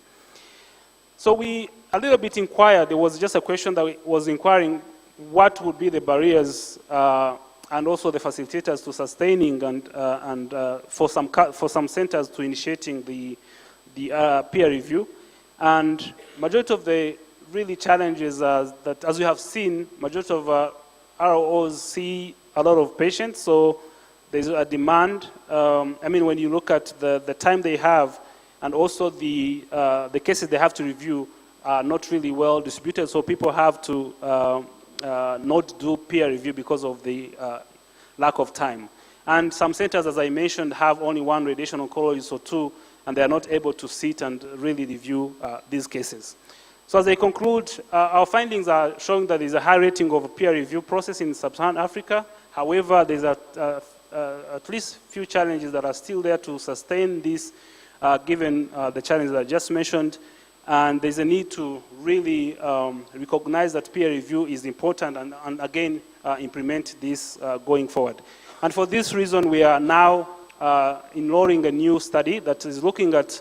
G: So we a little bit inquired. There was just a question that was inquiring what would be the barriers and also the facilitators to sustaining and for some centers to initiating the peer review. And majority of the really challenges that, as you have seen, majority of ROs see a lot of patients, so there's a demand. When you look at the time they have and also the cases they have to review are not really well distributed, so people have to not do peer review because of the lack of time. And some centers, as I mentioned, have only one radiation oncologist or two, and they are not able to sit and really review these cases. So as I conclude, our findings are showing that there's a high rating of a peer review process in sub-Saharan Africa. However, there's at least few challenges that are still there to sustain this, given the challenges that I just mentioned. And there's a need to really recognize that peer review is important and again, implement this going forward. And for this reason, we are now enrolling a new study that is looking at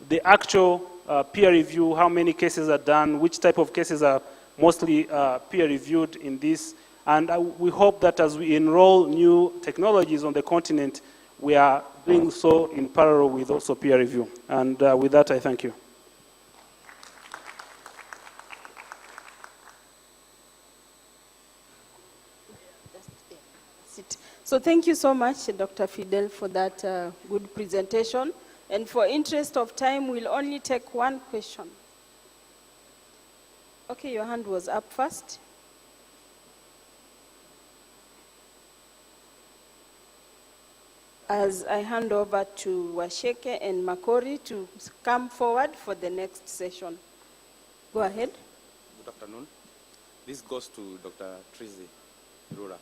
G: the actual peer review, how many cases are done, which type of cases are mostly peer reviewed in this. And we hope that as we enroll new technologies on the continent, we are doing so in parallel with also peer review. And with that, I thank you.
E: So thank you so much, Dr. Fidel, for that good presentation. And for interest of time, we'll only take one question. Okay, your hand was up first. As I hand over to Washeke and Makori to come forward for the next session. Go ahead.
H: Good afternoon. This goes to Dr. Trizi Rura.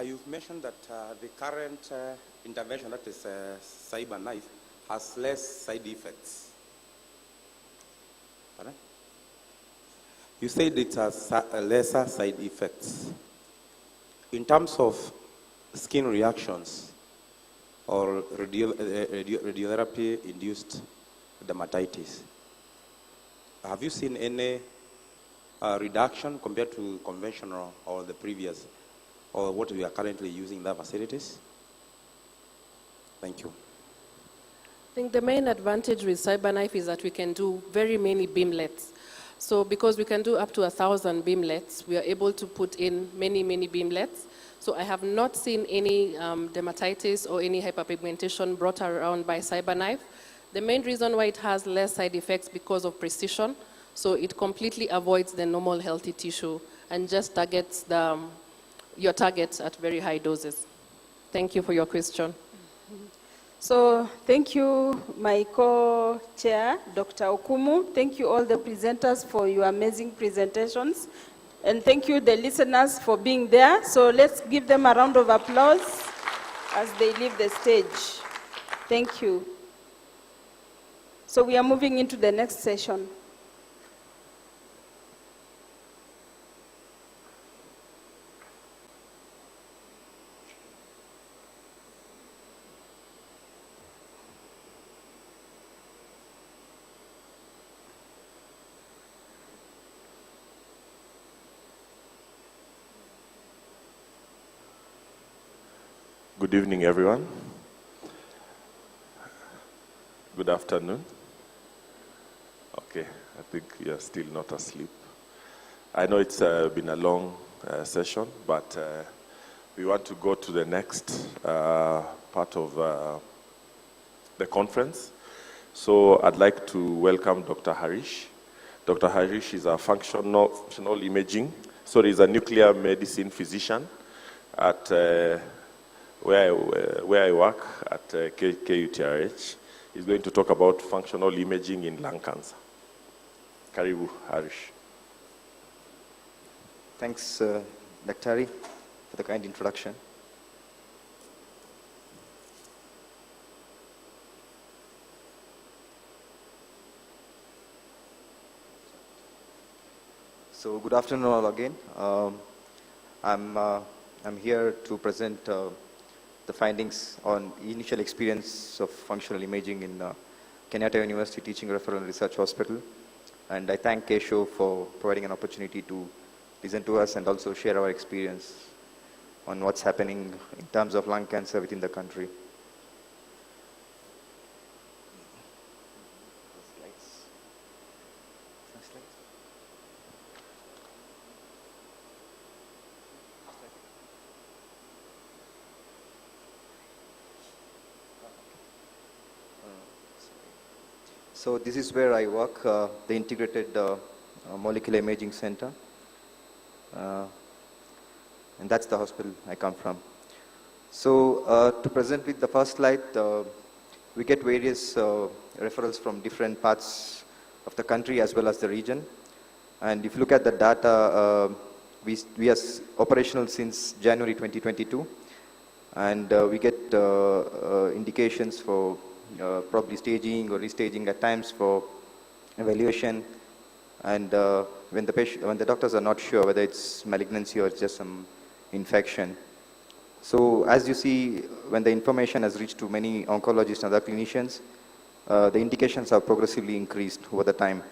H: You've mentioned that the current intervention, that is cyber knife, has less side effects. Pardon? You said it has lesser side effects. In terms of skin reactions or radiotherapy-induced dermatitis, have you seen any reduction compared to conventional or the previous, or what we are currently using in the facilities? Thank you.
F: I think the main advantage with CyberKnife is that we can do very many beamlets. So because we can do up to 1,000 beamlets, we are able to put in many, many beamlets. So I have not seen any dermatitis or any hyperpigmentation brought around by CyberKnife. The main reason why it has less side effects because of precision. So it completely avoids the normal healthy tissue and just targets your target at very high doses. Thank you for your question.
E: So thank you, my co-chair, Dr. Okumu. Thank you all the presenters for your amazing presentations. And thank you the listeners for being there. So let's give them a round of applause as they leave the stage. Thank you. So we are moving into the next session.
I: Good evening, everyone. Good afternoon. Okay, I think you're still not asleep. I know it's been a long session, but we want to go to the next part of the conference. So I'd like to welcome Dr. Harish. Dr. Harish is a functional imaging, so he's a nuclear medicine physician at where I work at KUTRH. He's going to talk about functional imaging in lung cancer. Karibu, Harish.
J: Thanks, Dr. for the kind introduction. So good afternoon all again. I'm here to present the findings on initial experience of functional imaging in Kenyatta University Teaching Referral and Research Hospital. And I thank KICC for providing an opportunity to listen to us and also share our experience on what's happening in terms of lung cancer within the country. So this is where I work, the Integrated Molecular Imaging Center. And that's the hospital I come from. So to present with the first slide, we get various referrals from different parts of the country as well as the region. And if you look at the data, we are operational since January 2022. And we get indications for probably staging or restaging at times for evaluation. And when the doctors are not sure whether it's malignancy or it's just some infection. So as you see, when the information has reached to many oncologists and other clinicians, the indications have progressively increased over the time.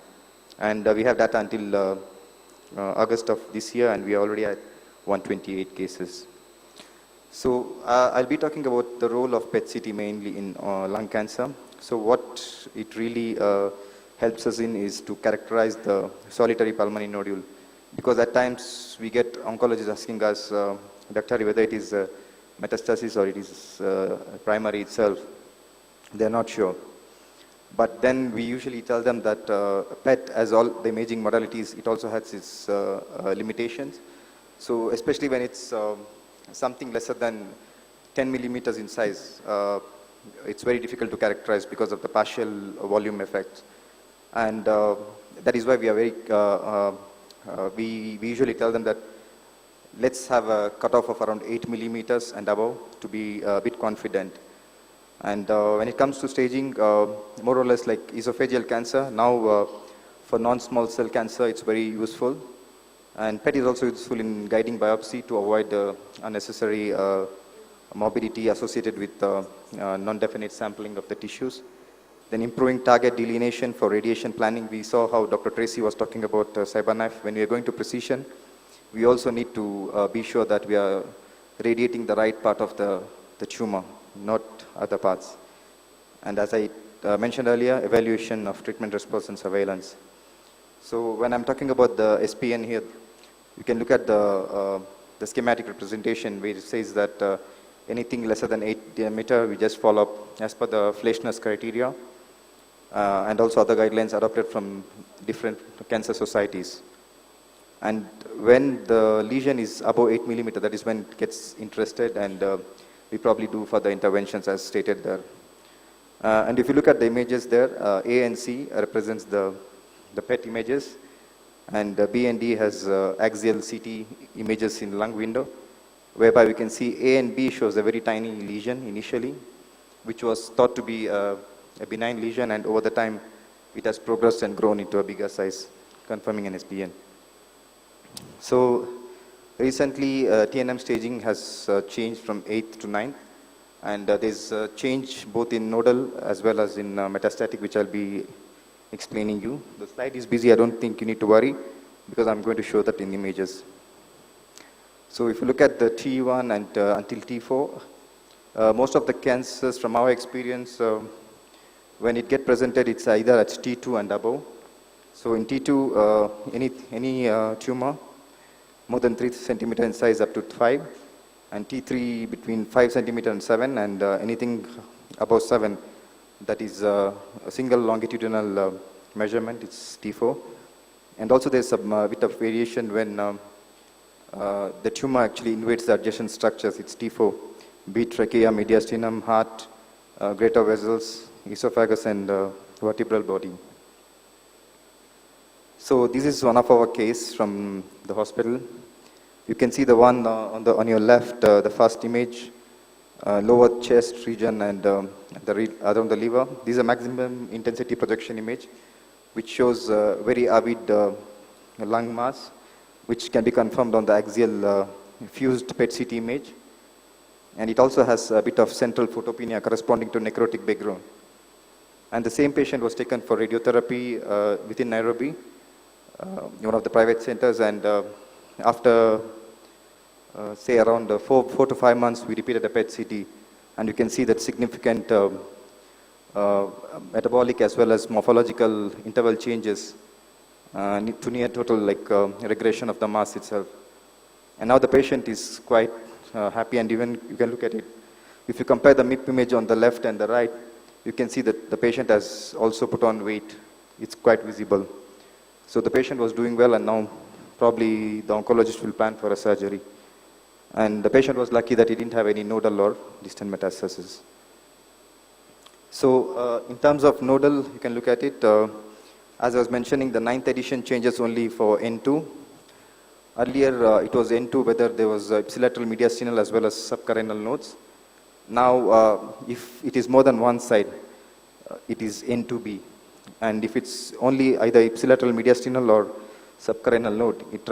J: And we have data until August of this year, and we are already at 128 cases. So I'll be talking about the role of PET-CT mainly in lung cancer. So what it really helps us in is to characterize the solitary pulmonary nodule. Because at times we get oncologists asking us, Dr. whether it is metastasis or it is primary itself. They're not sure. But then we usually tell them that PET, as all the imaging modalities, it also has its limitations. So especially when it's something lesser than 10 millimeters in size, it's very difficult to characterize because of the partial volume effects. And that is why we are very, we usually tell them that let's have a cutoff of around 8 millimeters and above to be a bit confident. And when it comes to staging, more or less like esophageal cancer, now for non-small cell cancer, it's very useful. And PET is also useful in guiding biopsy to avoid unnecessary morbidity associated with non-definite sampling of the tissues. Then improving target delineation for radiation planning. We saw how Dr. Tracy was talking about CyberKnife. When we are going to precision, we also need to be sure that we are radiating the right part of the tumor, not other parts. And as I mentioned earlier, evaluation of treatment response and surveillance. So when I'm talking about the SPN here, you can look at the schematic representation where it says that anything lesser than 8 diameter, we just follow up as per the Fleischner's criteria and also other guidelines adopted from different cancer societies. And when the lesion is above 8 millimeter, that is when it gets interested, and we probably do further interventions as stated there. And if you look at the images there, A and C represents the PET images, and B and D has axial CT images in lung window, whereby we can see A and B shows a very tiny lesion initially, which was thought to be a benign lesion, and over the time it has progressed and grown into a bigger size, confirming an SPN. So recently TNM staging has changed from 8th to 9th, and there's a change both in nodal as well as in metastatic, which I'll be explaining you. The slide is busy, I don't think you need to worry, because I'm going to show that in images. So if you look at the T1 and until T4, most of the cancers from our experience, when it gets presented, it's either at T2 and above. So in T2, any tumor more than 3 centimeter in size up to 5, and T3 between 5 centimeter and 7, and anything above 7, that is a single longitudinal measurement, it's T4. And also there's a bit of variation when the tumor actually invades the adjacent structures, it's T4, be it trachea, mediastinum, heart, greater vessels, esophagus, and vertebral body. So this is one of our case from the hospital. You can see the one on your left, the first image, lower chest region and around the liver. This is a maximum intensity projection image, which shows very avid lung mass, which can be confirmed on the axial fused PET-CT image. And it also has a bit of central photopenia corresponding to necrotic background. And the same patient was taken for radiotherapy within Nairobi, one of the private centers, and after say around 4 to 5 months, we repeated a PET-CT, and you can see that significant metabolic as well as morphological interval changes to near total regression of the mass itself. And now the patient is quite happy, and even you can look at it. If you compare the MIP image on the left and the right, you can see that the patient has also put on weight. It's quite visible. So the patient was doing well, and now probably the oncologist will plan for a surgery. And the patient was lucky that he didn't have any nodal or distant metastasis. So in terms of nodal, you can look at it. As I was mentioning, the 9th edition changes only for N2. Earlier, it was N2 whether there was ipsilateral mediastinal as well as subcarinal nodes. Now, if it is more than one side, it is N2B. And if it's only either ipsilateral mediastinal or subcarinal node, it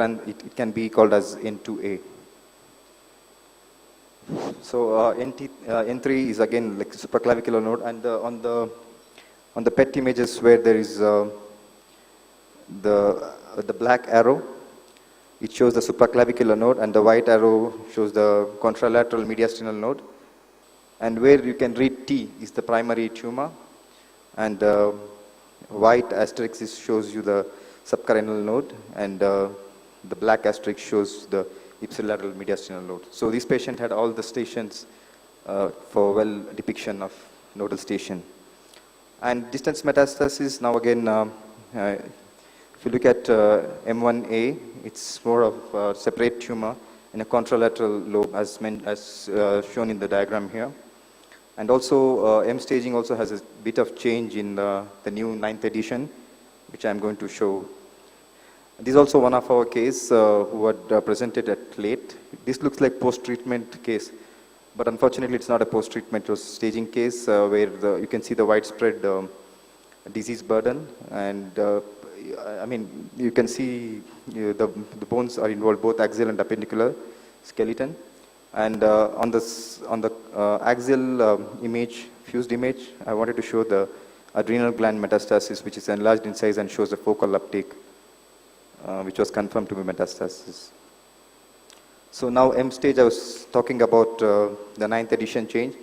J: can be called as N2A. So N3 is again like supraclavicular node, and on the PET images where there is the black arrow, it shows the supraclavicular node, and the white arrow shows the contralateral mediastinal node. And where you can read T is the primary tumor, and white asterisk shows you the subcarinal node, and the black asterisk shows the ipsilateral mediastinal node. So this patient had all the stations for well depiction of nodal station. And distance metastasis, now again, if you look at M1A, it's more of a separate tumor in a contralateral lobe as shown in the diagram here. And also M staging also has a bit of change in the new 9th edition, which I'm going to show. This is also one of our case who had presented at late. This looks like post-treatment case, but unfortunately it's not a post-treatment, it was staging case where you can see the widespread disease burden, and I mean, you can see the bones are involved, both axial and appendicular skeleton. And on the axial image, fused image, I wanted to show the adrenal gland metastasis, which is enlarged in size and shows a focal uptake, which was confirmed to be metastasis. So now M stage, I was talking about the 9th edition change.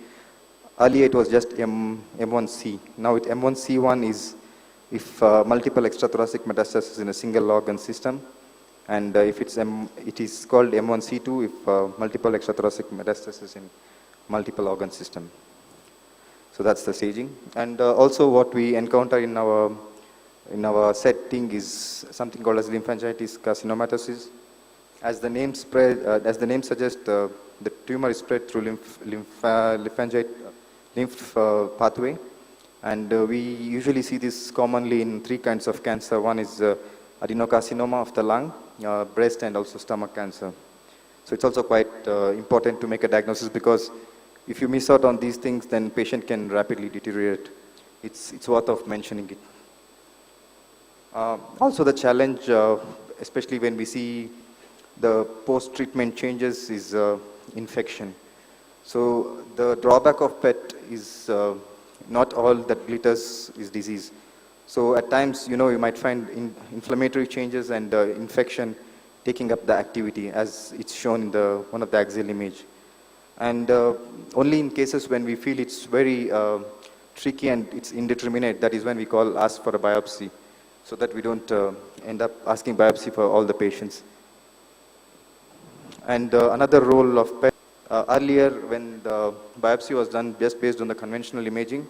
J: Earlier it was just M1C. Now M1C1 is if multiple extrathoracic metastasis in a single organ system. And if it is called M1C2 if multiple extrathoracic metastasis in multiple organ system. So that's the staging. And also what we encounter in our setting is something called as lymphangitis carcinomatosis. As the name suggests, the tumor is spread through lymph pathway. And we usually see this commonly in 3 kinds of cancer. One is adenocarcinoma of the lung, breast, and also stomach cancer. So it's also quite important to make a diagnosis, because if you miss out on these things, then patient can rapidly deteriorate. It's worth of mentioning it. Also the challenge, especially when we see the post-treatment changes, is infection. So the drawback of PET is not all that glitters is disease. So at times, you might find inflammatory changes and infection taking up the activity, as it's shown in one of the axial image. And only in cases when we feel it's very tricky and it's indeterminate, that is when we ask for a biopsy, so that we don't end up asking biopsy for all the patients. And another role of PET, earlier when the biopsy was done just based on the conventional imaging,